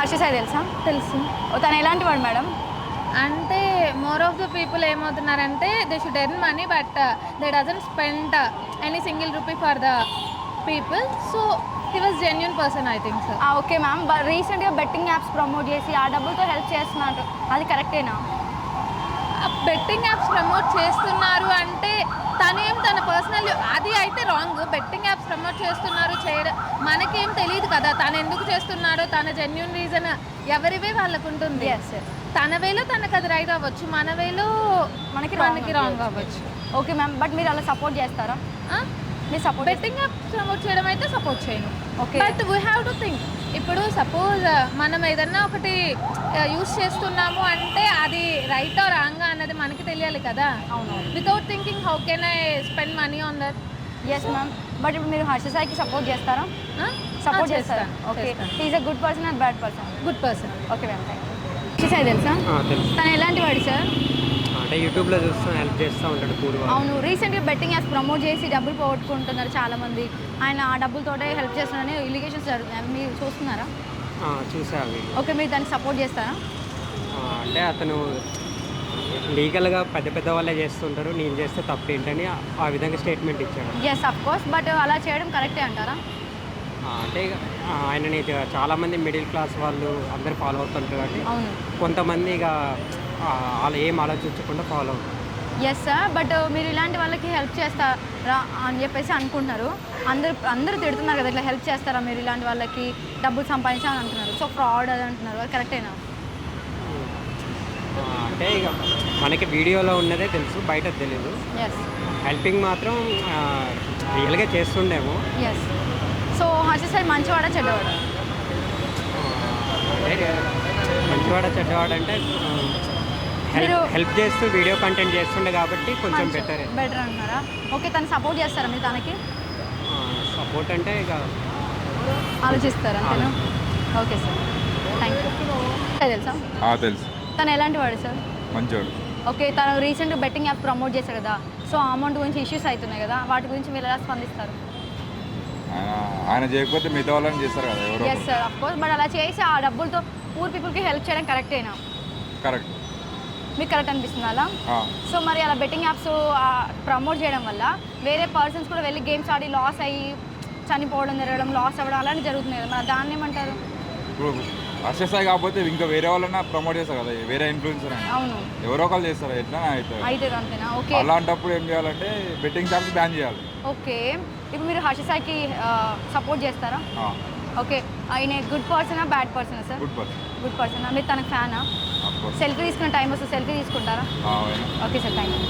హర్ష సాయి తెలుసా? తెలుసు. తను ఎలాంటి వాడు మేడం? అంటే మోర్ ఆఫ్ ద పీపుల్ ఏమవుతున్నారంటే they should earn money but they doesn't spend any single rupee for the people. So he was genuine person I think so. Okay ma'am. రీసెంట్గా betting apps promote చేసి ఆ డబ్బులతో help చేస్తున్నారు, అది కరెక్టేనా? Betting apps promote చేస్తున్నారు అంటే తనేం తన పర్సనల్ అది అయితే రాంగ్. బెట్టింగ్ యాప్స్ ప్రమోట్ చేస్తున్నారు చేయడం మనకేం తెలియదు కదా తను ఎందుకు చేస్తున్నాడో. తన జెన్యూన్ రీజన్ ఎవరివే వాళ్ళకు ఉంటుంది. తన వేలో తనకు అది రైట్ అవ్వచ్చు, మన వేలో మనకి రాంగ్ అవ్వచ్చు. Okay ma'am. బట్ మీరు అలా సపోర్ట్ చేస్తారా? మీరు సపోర్ట్ బెట్టింగ్ యాప్ ప్రమోట్ చేయడం అయితే సపోర్ట్ చేయను. Okay. But we have to think. ఇప్పుడు సపోజ్ మనం ఏదన్నా ఒకటి యూస్ చేస్తున్నాము అంటే అది రైట్ ఆర్ రాంగా అన్నది మనకి తెలియాలి కదా. అవును. Without thinking how can I spend money on that? Yes ma'am. But ఇప్పుడు మీరు హర్ష సాయికి సపోర్ట్ చేస్తారా? సపోర్ట్ చేస్తారా? Okay. Is a good person or bad person? Good person. Okay ma'am, thank you. Harsha Sai తెలుసా? తెలుసు. తను ఎలాంటి వాడు సార్? అంటే యూట్యూబ్లో చూస్తూ హెల్ప్ చేస్తూ ఉంటాడు పూర్వ. అవును. రీసెంట్గా బెట్టింగ్ యాప్స్ ప్రమోట్ చేసి డబ్బులు పోగొట్టుకుంటున్నారు చాలామంది. ఆయన ఆ డబ్బులతోటే హెల్ప్ చేస్తున్నారని ఇలిగేషన్స్ జరుగుతున్నాయి, మీరు చూస్తున్నారా? చూసా అవి. ఓకే. మీరు దాన్ని సపోర్ట్ చేస్తారా? అంటే అతను లీగల్గా పెద్ద పెద్ద వాళ్ళే చేస్తుంటారు, నేను చేస్తే తప్పేంటని ఆ విధంగా స్టేట్మెంట్ ఇచ్చాడు. Yes of course. బట్ అలా చేయడం కరెక్టే అంటారా? అంటే ఆయనని చాలామంది మిడిల్ క్లాస్ వాళ్ళు అందరు ఫాలో అవుతుంటారు కాబట్టి అవును. కొంతమంది ఇక వాళ్ళు ఏం ఆలోచించకుండా ఫాలో అవుతారు. Yes sir. బట్ మీరు ఇలాంటి వాళ్ళకి హెల్ప్ చేస్తారా అని చెప్పేసి అనుకుంటున్నారు. అందరూ తిడుతున్నారు కదా, ఇట్లా హెల్ప్ చేస్తారా మీరు ఇలాంటి వాళ్ళకి డబ్బులు సంపాదించాలని అంటున్నారు. సో ఫ్రాడ్ అది అంటున్నారు, అది కరెక్టేనా? అంటే ఇక మనకి వీడియోలో ఉన్నదే తెలుసు, బయట తెలీదు. ఎస్. హెల్పింగ్ మాత్రం రియల్గా చేస్తుండేమో. ఎస్. సో హర్ష సాయి మంచివాడా చెడ్డవాడా? అంటే మంచివాడ చెడ్డవాడు అంటే హెల్ప్ చేస్తూ వీడియో కంటెంట్ చేస్తుండే కాబట్టి కొంచెం బెటర్ అంటున్నారా? ఓకే. తను సపోర్ట్ చేస్తారా మీరు తనకి? సపోర్ట్ అంటే ఇక ఆలోచిస్తారా అంతేనా? Okay sir, thank you. తెలుసా? తెలుసు. తను ఎలాంటి వాడు సార్? మంచివాడు. ఓకే. తను రీసెంట్గా బెట్టింగ్ యాప్ ప్రమోట్ చేశారు కదా, సో అమౌంట్ గురించి ఇష్యూస్ అవుతున్నాయి కదా, వాటి గురించి మీరు ఎలా స్పందిస్తారు? ఆయన చేయకపోతే మిగతా వాళ్ళని చేస్తారు కదా ఎవరో. Yes sir, of course. But అలా చేసి ఆ డబ్బులతో పూర్ పీపుల్కి హెల్ప్ చేయడం కరెక్టేనా? కరెక్ట్. మీకు కరెక్ట్ అనిపిస్తుంది అలా? సో మరి అలా బెట్టింగ్ యాప్స్ ప్రమోట్ చేయడం వల్ల వేరే పర్సన్స్ కూడా వెళ్ళి గేమ్స్ ఆడి లాస్ అయ్యి చనిపోవడం, జరగడం, లాస్ అవ్వడం అలాంటి జరుగుతున్నాయి కదా, మరి దాన్ని ఏమంటారు? ఇప్పుడు హర్ష సాయి కాకపోతే ఇంకా వేరే వాళ్ళన్నా ప్రమోట్ చేస్తారు కదా, వేరే ఇన్ఫ్లుయెన్సర్ అని. అవును. ఎవరో ఒకళ్ళు చేస్తారు, ఎట్లా అవుతుంది అంతేనా? ఓకే. అలాంటప్పుడు ఏం చేయాలంటే బెట్టింగ్ షాప్స్ బ్యాన్ చేయాలి. ఓకే. ఇప్పుడు మీరు హర్ష సాయికి సపోర్ట్ చేస్తారా? ఓకే. ఆయన గుడ్ పర్సనా బ్యాడ్ పర్సనా సార్? Good person. గుడ్ పర్సనా? మీరు తనకు ఫ్యానా? సెల్ఫీ తీసుకున్న టైం వస్తే సెల్ఫీ తీసుకుంటారా? Okay sir, thank you.